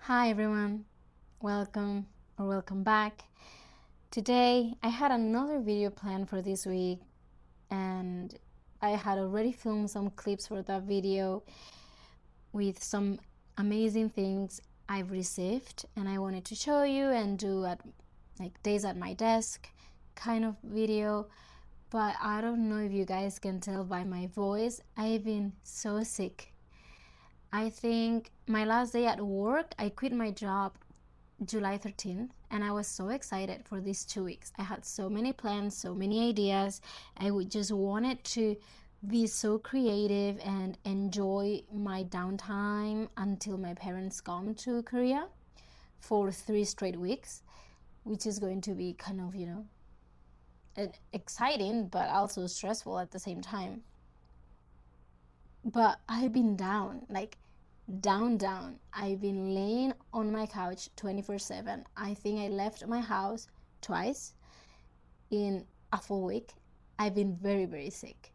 Hi everyone, welcome back. Today I had another video planned for this week and I had already filmed some clips for that video with some amazing things I've received, and I wanted to show you and do at days at my desk kind of video. But I don't know if you guys can tell by my voice, I've been so sick. I think my last day at work, I quit my job July 13th, and I was so excited for these 2 weeks. I had so many plans, so many ideas. I would just wanted to be so creative and enjoy my downtime until my parents come to Korea for 3 straight weeks, which is going to be kind of, exciting, but also stressful at the same time. But I've been down, down. I've been laying on my couch 24/7. I think I left my house twice in a full week. I've been very, very sick.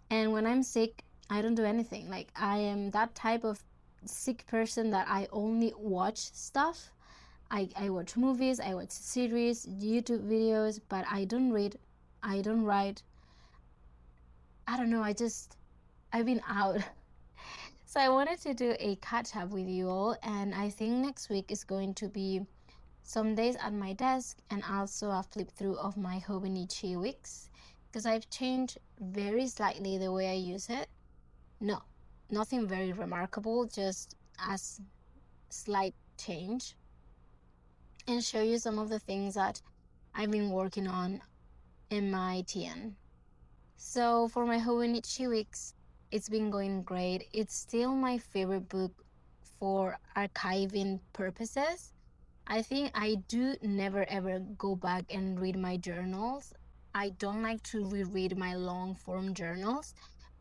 And when I'm sick, I don't do anything. I am that type of sick person that I only watch stuff. I watch movies, I watch series, YouTube videos, but I don't read, I don't write. I don't know, I've been out. So I wanted to do a catch up with you all, and I think next week is going to be some days at my desk and also a flip through of my Hobonichi weeks, because I've changed very slightly the way I use it. No, nothing very remarkable, just a slight change, and show you some of the things that I've been working on in my TN. So for my Hobonichi weeks, it's been going great. It's still my favorite book for archiving purposes. I think I do never ever go back and read my journals. I don't like to reread my long form journals,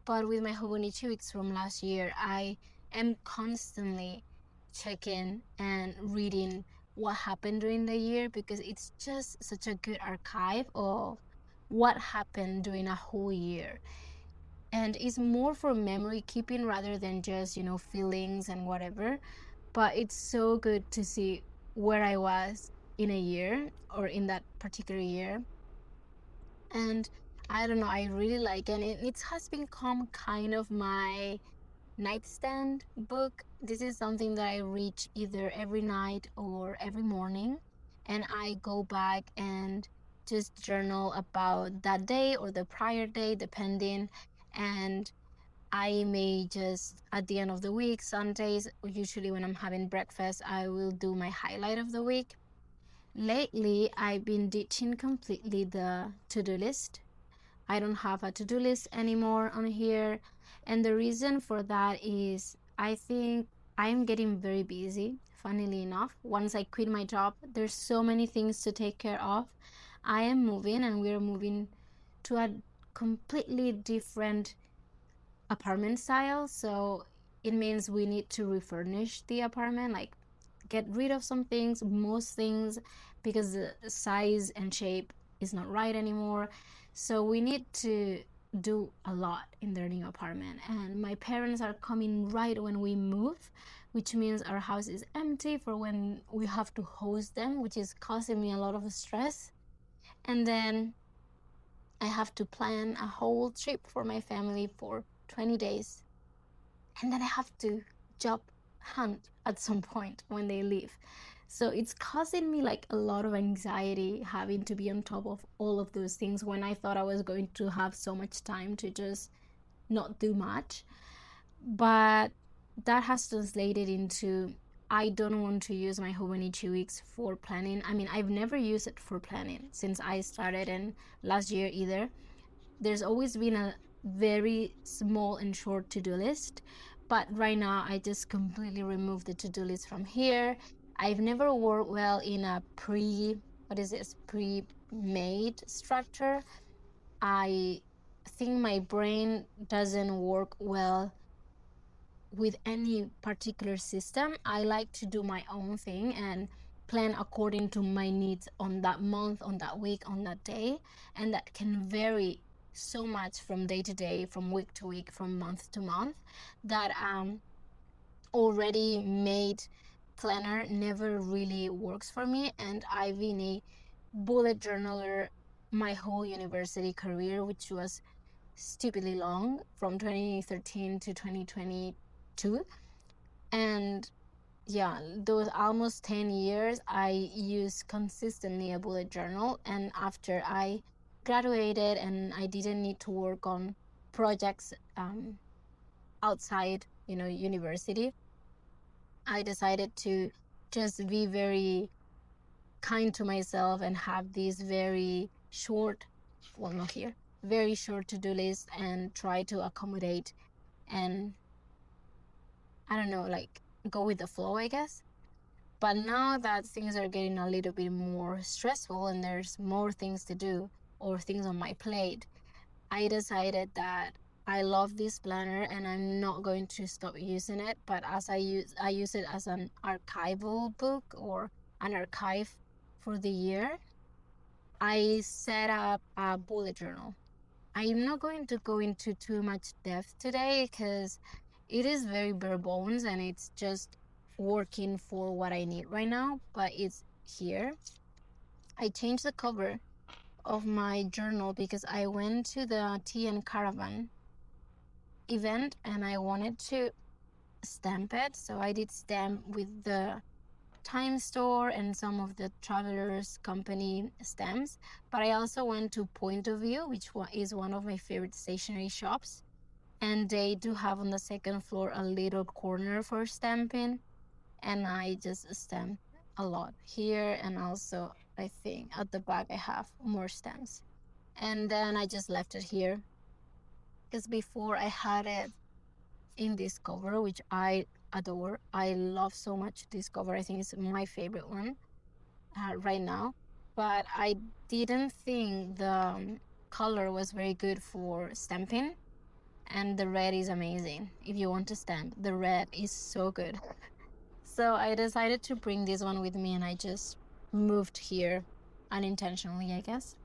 but with my Hobonichi weeks from last year, I am constantly checking and reading what happened during the year, because it's just such a good archive of what happened during a whole year. And it's more for memory keeping rather than just, feelings and whatever. But it's so good to see where I was in a year or in that particular year. And I don't know, I really like it. And it has become kind of my nightstand book. This is something that I read either every night or every morning, and I go back and just journal about that day or the prior day, depending. And I may just, at the end of the week, Sundays, usually when I'm having breakfast, I will do my highlight of the week. Lately, I've been ditching completely the to-do list. I don't have a to-do list anymore on here. And the reason for that is I think I'm getting very busy, funnily enough. Once I quit my job, there's so many things to take care of. I am moving, and we're moving to a completely different apartment style. So it means we need to refurnish the apartment, get rid of some things, most things, because the size and shape is not right anymore. So we need to do a lot in their new apartment, and my parents are coming right when we move, which means our house is empty for when we have to host them, which is causing me a lot of stress. And then I have to plan a whole trip for my family for 20 days, and then I have to job hunt at some point when they leave. So it's causing me a lot of anxiety having to be on top of all of those things when I thought I was going to have so much time to just not do much. But that has translated into I don't want to use my Hobonichi weeks for planning. I mean, I've never used it for planning since I started, and last year either. There's always been a very small and short to-do list, but right now I just completely removed the to-do list from here. I've never worked well in a pre-made structure. I think my brain doesn't work well with any particular system. I like to do my own thing and plan according to my needs on that month, on that week, on that day, and that can vary so much from day to day, from week to week, from month to month, that already made planner never really works for me, and I've been a bullet journaler my whole university career, which was stupidly long, from 2013 to 2022. And yeah, those almost 10 years I used consistently a bullet journal. And after I graduated and I didn't need to work on projects outside, university, I decided to just be very kind to myself and have these very short, well, not here, very short to-do list, and try to accommodate and, I don't know, like, go with the flow, I guess. But now that things are getting a little bit more stressful and there's more things to do or things on my plate, I decided that I love this planner and I'm not going to stop using it. But as I use it as an archival book or an archive for the year. I set up a bullet journal. I'm not going to go into too much depth today because it is very bare bones and it's just working for what I need right now, but it's here. I changed the cover of my journal because I went to the Tea and Caravan event and I wanted to stamp it. So I did stamp with the Time Store and some of the Travelers Company stamps, but I also went to Point of View, which is one of my favorite stationery shops, and they do have on the second floor a little corner for stamping, and I just stamp a lot here, and also I think at the back I have more stamps. And then I just left it here because before I had it in this cover, which I adore. I love so much this cover. I think it's my favorite one right now. But I didn't think the color was very good for stamping. And the red is amazing. If you want to stamp, the red is so good. So I decided to bring this one with me and I just moved here unintentionally, I guess.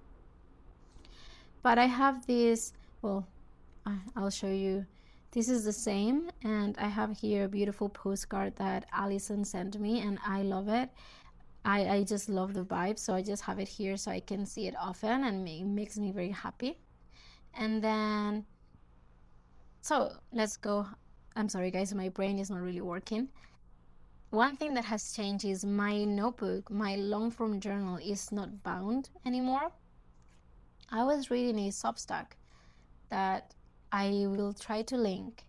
But I have this, well, I'll show you. This is the same, and I have here a beautiful postcard that Allison sent me, and I love it. I just love the vibe, so I just have it here so I can see it often, and it makes me very happy. And then, so let's go. I'm sorry, guys, my brain is not really working. One thing that has changed is my notebook, my long form journal is not bound anymore. I was reading a Substack that I will try to link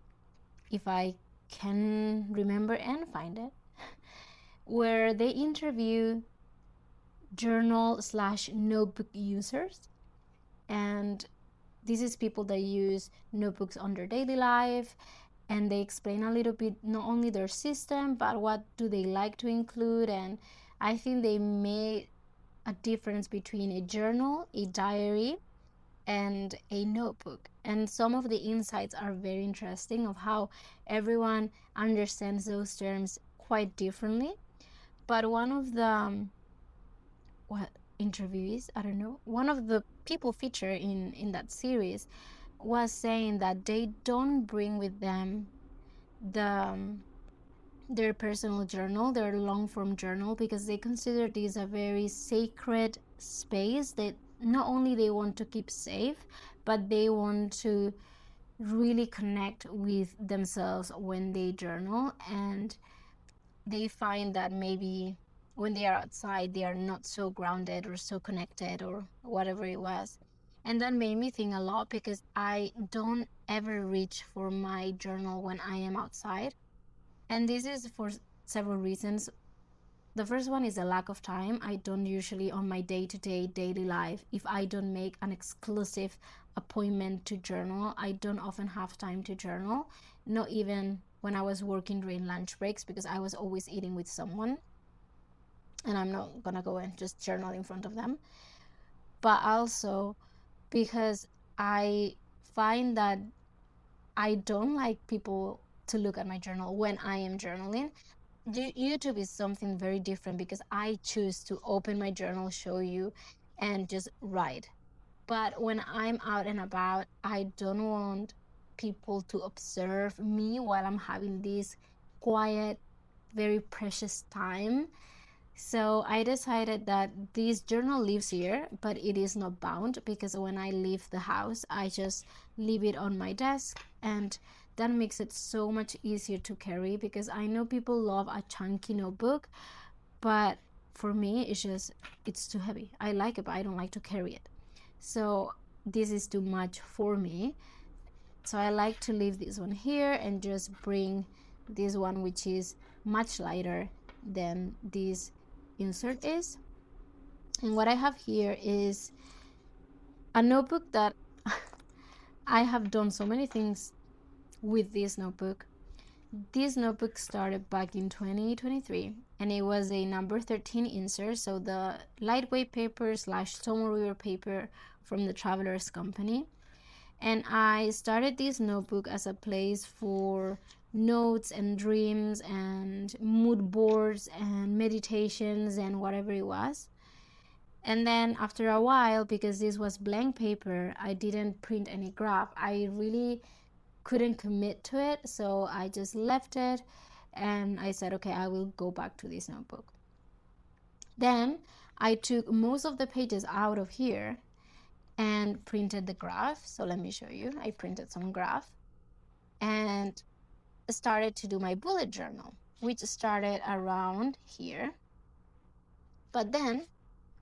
if I can remember and find it, where they interview journal/notebook users. And this is people that use notebooks on their daily life, and they explain a little bit not only their system, but what do they like to include. And I think they made a difference between a journal, a diary, and a notebook. And some of the insights are very interesting of how everyone understands those terms quite differently. But one of the interviewees, I don't know, one of the people featured in that series was saying that they don't bring with them their personal journal, their long form journal, because they consider this a very sacred space that not only they want to keep safe, but they want to really connect with themselves when they journal. And they find that maybe when they are outside, they are not so grounded or so connected or whatever it was. And that made me think a lot because I don't ever reach for my journal when I am outside. And this is for several reasons. The first one is a lack of time. I don't usually, on my day-to-day daily life, if I don't make an exclusive appointment to journal, I don't often have time to journal. Not even when I was working during lunch breaks, because I was always eating with someone. And I'm not gonna go and just journal in front of them. But also because I find that I don't like people to look at my journal when I am journaling. YouTube is something very different because I choose to open my journal, show you, and just write. But when I'm out and about, I don't want people to observe me while I'm having this quiet very precious time. So I decided that this journal lives here, but it is not bound, because when I leave the house, I just leave it on my desk, and that makes it so much easier to carry, because I know people love a chunky notebook, but for me, it's too heavy. I like it, but I don't like to carry it. So this is too much for me. So I like to leave this one here and just bring this one, which is much lighter than this insert is. And what I have here is a notebook that I have done so many things with this notebook. This notebook started back in 2023, and it was a number 13 insert, so the lightweight paper / Tomo River paper from the Travelers Company. And I started this notebook as a place for notes and dreams and mood boards and meditations and whatever it was. And then after a while, because this was blank paper, I didn't print any graph. I really couldn't commit to it, so I just left it, and I said, okay, I will go back to this notebook. Then I took most of the pages out of here and printed the graph. So let me show you. I printed some graph and started to do my bullet journal, which started around here. But then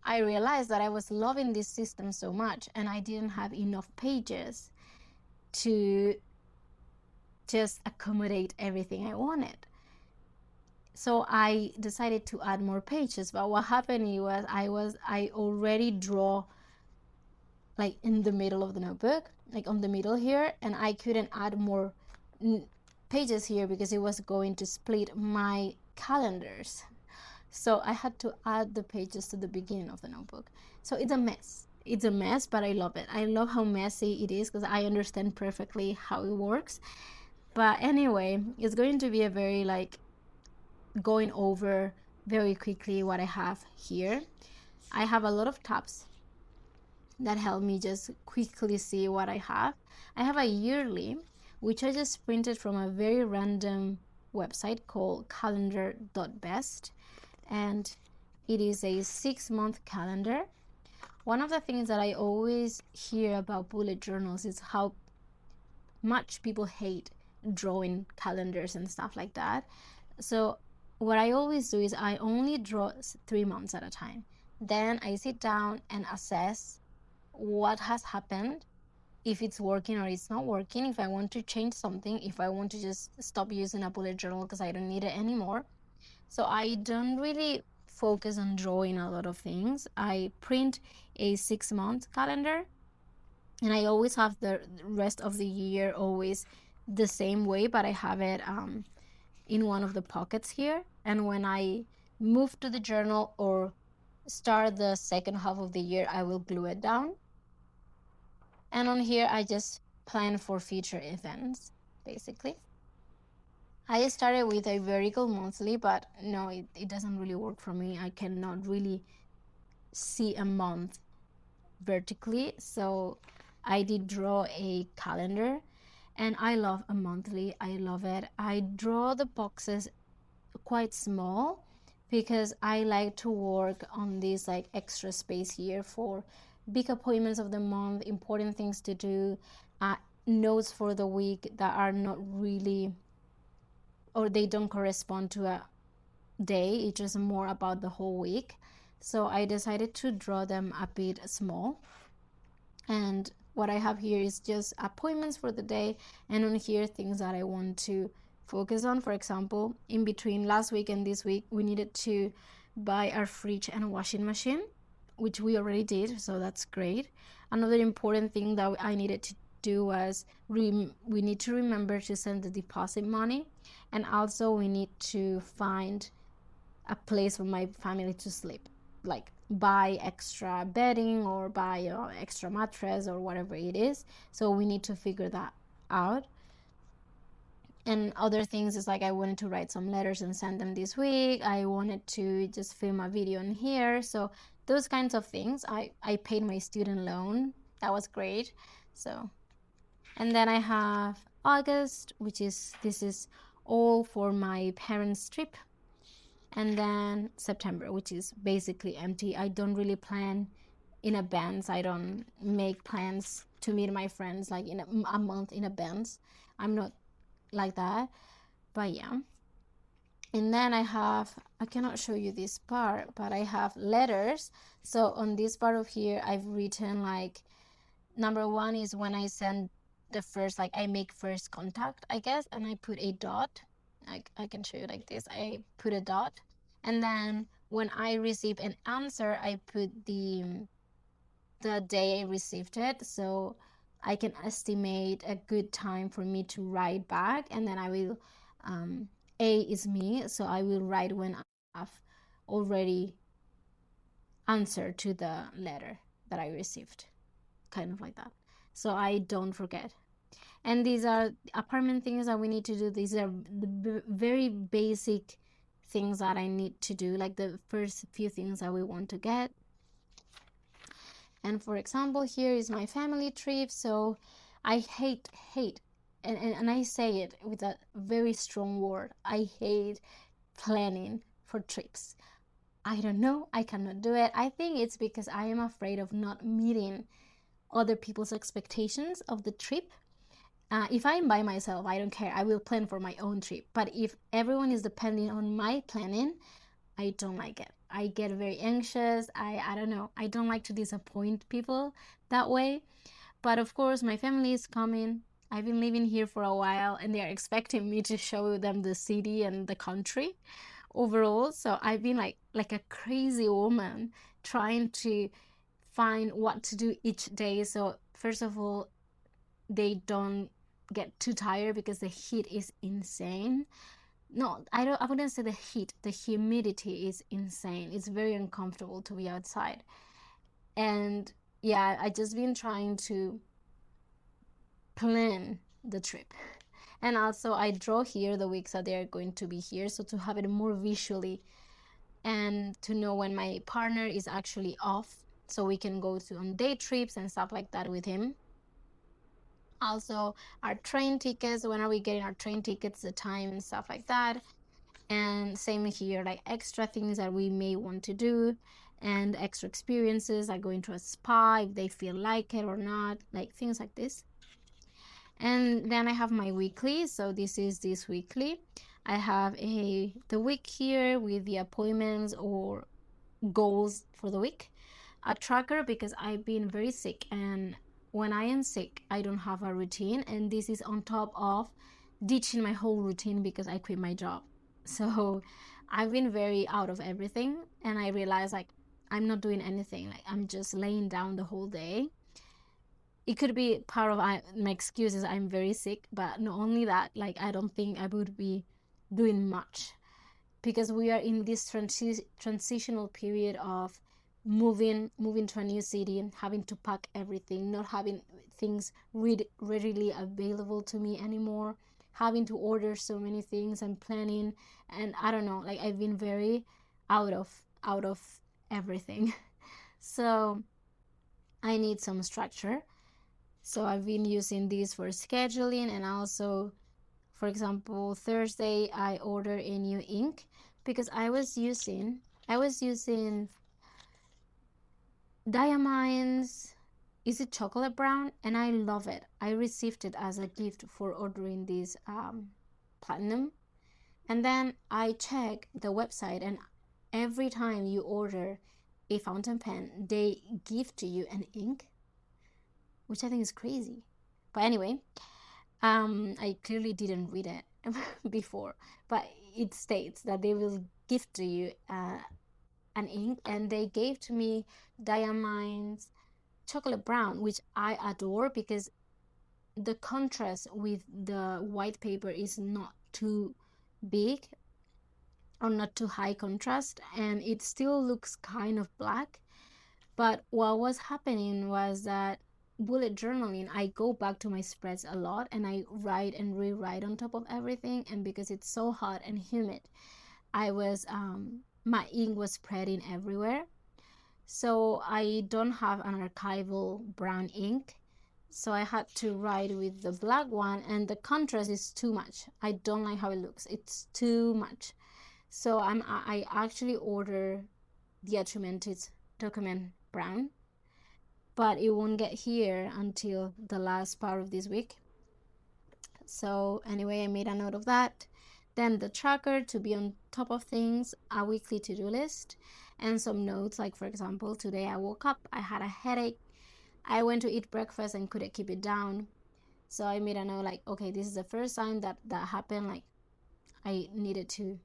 I realized that I was loving this system so much, and I didn't have enough pages to just accommodate everything I wanted. So I decided to add more pages. But what happened was I already draw like in the middle of the notebook, like on the middle here, and I couldn't add more pages here because it was going to split my calendars. So I had to add the pages to the beginning of the notebook. So it's a mess. It's a mess, but I love it. I love how messy it is because I understand perfectly how it works. But anyway, it's going to be a very like going over very quickly what I have here. I have a lot of tabs that help me just quickly see what I have. I have a yearly, which I just printed from a very random website called calendar.best, and it is a 6-month calendar. One of the things that I always hear about bullet journals is how much people hate drawing calendars and stuff like that. So what I always do is I only draw 3 months at a time. Then I sit down and assess what has happened, if it's working or it's not working, if I want to change something, if I want to just stop using a bullet journal because I don't need it anymore. So I don't really focus on drawing a lot of things. I print a 6-month calendar, and I always have the rest of the year always the same way, but I have it in one of the pockets here. And when I move to the journal or start the second half of the year, I will glue it down. And on here, I just plan for future events, basically. I started with a vertical monthly, but no, it doesn't really work for me. I cannot really see a month vertically. So I did draw a calendar, and I love a monthly. I love it. I draw the boxes quite small because I like to work on this like extra space here for big appointments of the month, important things to do, notes for the week that are not really, or they don't correspond to a day. It's just more about the whole week. So I decided to draw them a bit small. And what I have here is just appointments for the day, and on here things that I want to focus on. For example, in between last week and this week, we needed to buy our fridge and washing machine, which we already did, so that's great. Another important thing that I needed to do was we need to remember to send the deposit money, and also we need to find a place for my family to sleep, like buy extra bedding or buy extra mattress or whatever it is. So we need to figure that out. And other things is like I wanted to write some letters and send them this week. I wanted to just film a video in here. So those kinds of things. I paid my student loan. That was great. So, and then I have August, this is all for my parents' trip. and then September, which is basically empty. I don't really plan in advance. I don't make plans to meet my friends like in a month in advance. I'm not like that. But yeah. And then I cannot show you this part, but I have letters. So on this part of here, I've written like, number one is when I send the first, like I make first contact, I guess, and I put a dot. I can show you like this. I put a dot. And then when I receive an answer, I put the day I received it. So I can estimate a good time for me to write back. And then I will, A is me. So I will write when I've already answered to the letter that I received. Kind of like that. So I don't forget. And these are apartment things that we need to do. These are the very basic things that I need to do, like the first few things that we want to get. And for example, here is my family trip. So I hate, and I say it with a very strong word, I hate planning for trips. I don't know, I cannot do it. I think it's because I am afraid of not meeting other people's expectations of the trip. If I'm by myself, I don't care. I will plan for my own trip. But if everyone is depending on my planning, I don't like it. I get very anxious. I don't know. I don't like to disappoint people that way. But of course, my family is coming. I've been living here for a while, and they are expecting me to show them the city and the country overall. So I've been like a crazy woman trying to find what to do each day. So first of all, they don't get too tired because the heat is insane. No, I wouldn't say the heat, the humidity is insane. It's very uncomfortable to be outside. And yeah, I just been trying to plan the trip. And also I draw here the weeks that they are going to be here, so to have it more visually and to know when my partner is actually off, so we can go on day trips and stuff like that with him. Also our train tickets, when are we getting our train tickets, the time and stuff like that. And same here, like extra things that we may want to do and extra experiences, like going to a spa if they feel like it or not, like things like this. And then I have my weekly. So this is this weekly. I have the week here with the appointments or goals for the week, a tracker, because I've been very sick, and when I am sick I don't have a routine, and this is on top of ditching my whole routine because I quit my job. So I've been very out of everything, and I realized like I'm not doing anything, like I'm just laying down the whole day. It could be part of my excuse is I'm very sick, but not only that, like I don't think I would be doing much, because we are in this transitional period of moving to a new city and having to pack everything, not having things readily available to me anymore, having to order so many things and planning, and I don't know, like I've been very out of everything. So I need some structure. So I've been using this for scheduling, and also, for example, Thursday I ordered a new ink because I was using Diamonds, is it chocolate brown, and I love it. I received it as a gift for ordering this platinum. And then I check the website, and every time you order a fountain pen, they give to you an ink, which I think is crazy. But anyway, I clearly didn't read it before, but it states that they will give to you an ink, and they gave to me Diamonds chocolate brown, which I adore because the contrast with the white paper is not too big or not too high contrast, and it still looks kind of black. But what was happening was that bullet journaling, I go back to my spreads a lot, and I write and rewrite on top of everything, and because it's so hot and humid, I was my ink was spreading everywhere. So I don't have an archival brown ink, so I had to write with the black one, and the contrast is too much. I don't like how it looks, it's too much. So I actually order the Achimented document brown, but it won't get here until the last part of this week. So anyway, I made a note of that. Then the tracker to be on top of things, a weekly to-do list, and some notes. Like for example, today I woke up, I had a headache, I went to eat breakfast and couldn't keep it down. So I made a note like, okay, this is the first time that happened. Like I needed to,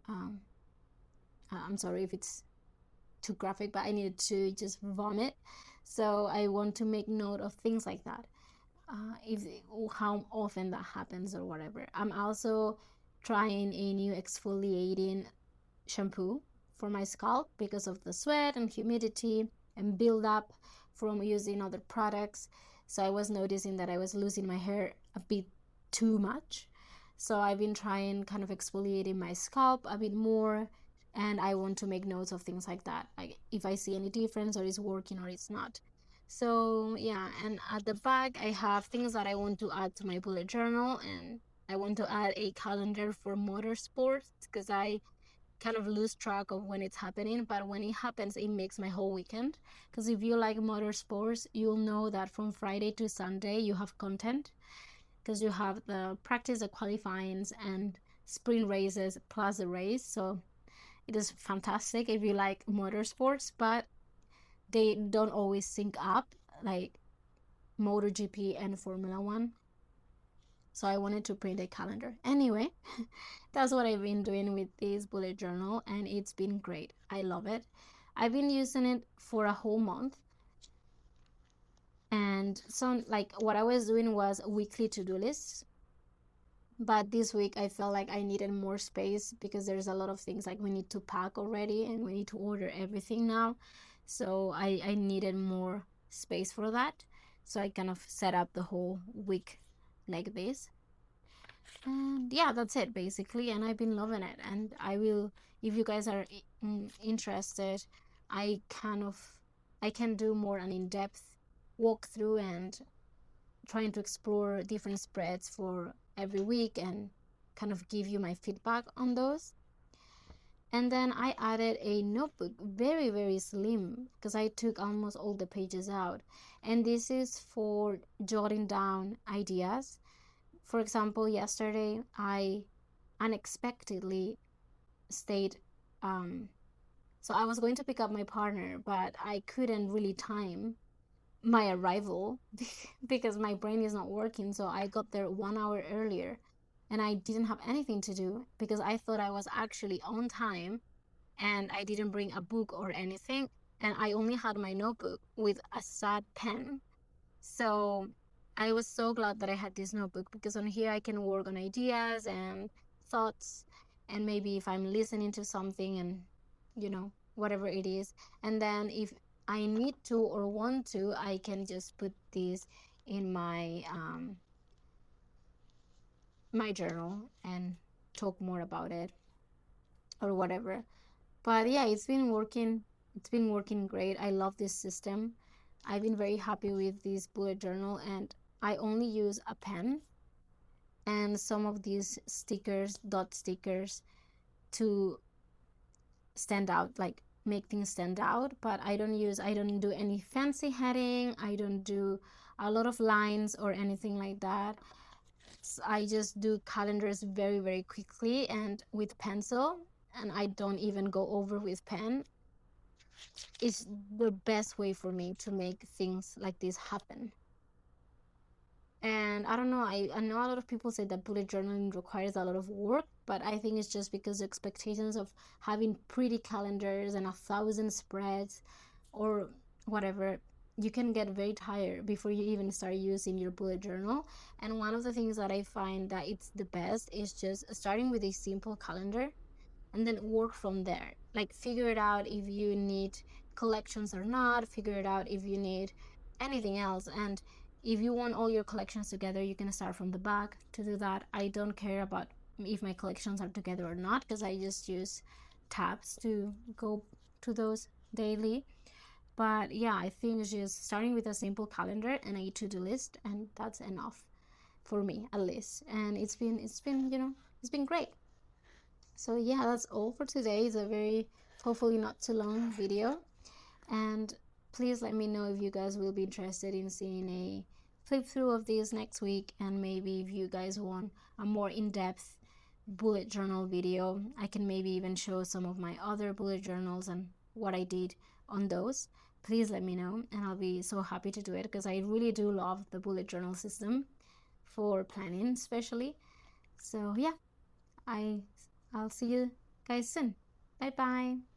I'm sorry if it's too graphic, but I needed to just vomit. So I want to make note of things like that. If how often that happens or whatever. I'm also trying a new exfoliating shampoo for my scalp because of the sweat and humidity and buildup from using other products. So I was noticing that I was losing my hair a bit too much. So I've been trying kind of exfoliating my scalp a bit more, and I want to make notes of things like that, like if I see any difference or it's working or it's not. So yeah, and at the back I have things that I want to add to my bullet journal, and I want to add a calendar for motorsports because I kind of lose track of when it's happening, but when it happens it makes my whole weekend. Because if you like motorsports, you'll know that from Friday to Sunday you have content, because you have the practice, the qualifyings, and sprint races plus the race. So it is fantastic if you like motorsports, but they don't always sync up like MotoGP and Formula One. So I wanted to print a calendar. Anyway, that's what I've been doing with this bullet journal, and it's been great. I love it. I've been using it for a whole month. And so like what I was doing was weekly to-do lists. But this week I felt like I needed more space because there's a lot of things like we need to pack already and we need to order everything now. So I needed more space for that. So I kind of set up the whole week like this. And yeah, that's it basically. And I've been loving it. And I will, if you guys are interested, I can do more an in-depth walkthrough and trying to explore different spreads for every week and kind of give you my feedback on those. And then I added a notebook, very, very slim, because I took almost all the pages out. And this is for jotting down ideas. For example, yesterday I unexpectedly stayed, so I was going to pick up my partner, but I couldn't really time my arrival because my brain is not working. So I got there 1 hour earlier and I didn't have anything to do because I thought I was actually on time, and I didn't bring a book or anything, and I only had my notebook with a sad pen. So I was so glad that I had this notebook because on here I can work on ideas and thoughts, and maybe if I'm listening to something and whatever it is, and then if I need to or want to, I can just put this in my my journal and talk more about it or whatever. But yeah, it's been working great. I love this system. I've been very happy with this bullet journal, and I only use a pen and some of these stickers, dot stickers, to stand out, like make things stand out. But I don't do any fancy heading. I don't do a lot of lines or anything like that. I just do calendars very, very quickly and with pencil, and I don't even go over with pen. It's the best way for me to make things like this happen. And I don't know, I know a lot of people say that bullet journaling requires a lot of work, but I think it's just because the expectations of having pretty calendars and 1,000 spreads or whatever, you can get very tired before you even start using your bullet journal. And one of the things that I find that it's the best is just starting with a simple calendar and then work from there. Like figure it out if you need collections or not, figure it out if you need anything else. And if you want all your collections together, you can start from the back to do that. I don't care about if my collections are together or not because I just use tabs to go to those daily. But yeah, I think it's just starting with a simple calendar and a to-do list, and that's enough for me at least. And it's been great. So yeah, that's all for today. It's a very, hopefully not too long video, and please let me know if you guys will be interested in seeing a flip through of this next week, and maybe if you guys want a more in-depth bullet journal video, I can maybe even show some of my other bullet journals and what I did on those. Please let me know, and I'll be so happy to do it, because I really do love the bullet journal system for planning especially. So yeah, I'll see you guys soon. Bye bye.